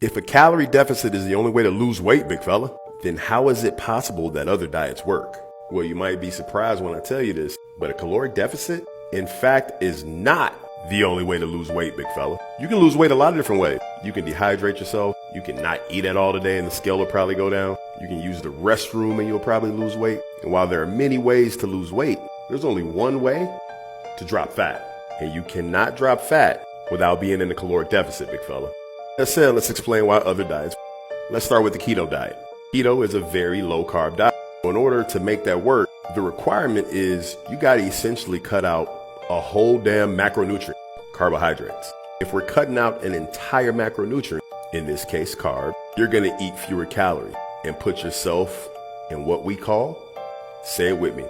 If a calorie deficit is the only way to lose weight, big fella, then how is it possible that other diets work? Well, you might be surprised when I tell you this, but a caloric deficit, in fact, is not the only way to lose weight, big fella. You can lose weight a lot of different ways. You can dehydrate yourself. You can not eat at all today and the scale will probably go down. You can use the restroom and you'll probably lose weight. And while there are many ways to lose weight, there's only one way to drop fat. And you cannot drop fat without being in a caloric deficit, big fella. That said, let's explain why other diets. Let's start with the keto diet. Keto is a very low carb diet. In order to make that work, the requirement is you got to essentially cut out a whole damn macronutrient, carbohydrates. If we're cutting out an entire macronutrient, in this case carb, you're going to eat fewer calories and put yourself in what we call, say it with me,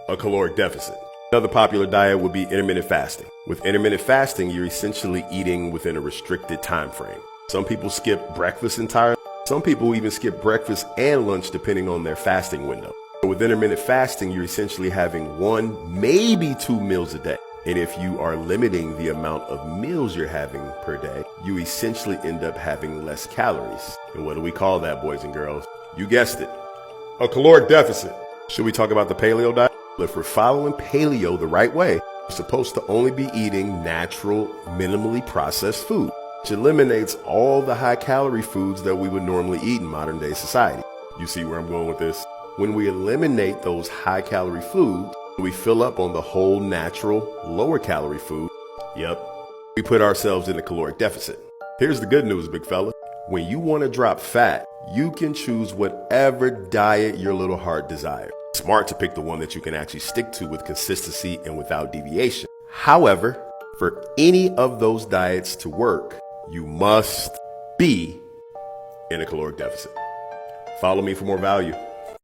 a caloric deficit. Another popular diet would be intermittent fasting. With intermittent fasting, you're essentially eating within a restricted time frame. Some people skip breakfast entirely. Some people even skip breakfast and lunch depending on their fasting window. With intermittent fasting, you're essentially having 1, maybe 2 meals a day. And if you are limiting the amount of meals you're having per day, you essentially end up having less calories. And what do we call that, boys and girls? You guessed it, a caloric deficit. Should we talk about the paleo diet? If we're following paleo the right way, we're supposed to only be eating natural, minimally processed food, which eliminates all the high-calorie foods that we would normally eat in modern-day society. You see where I'm going with this? When we eliminate those high-calorie foods, we fill up on the whole natural, lower-calorie food. Yep, we put ourselves in a caloric deficit. Here's the good news, big fella. When you want to drop fat, you can choose whatever diet your little heart desires. Smart to pick the one that you can actually stick to with consistency and without deviation. However, for any of those diets to work, you must be in a caloric deficit. Follow me for more value.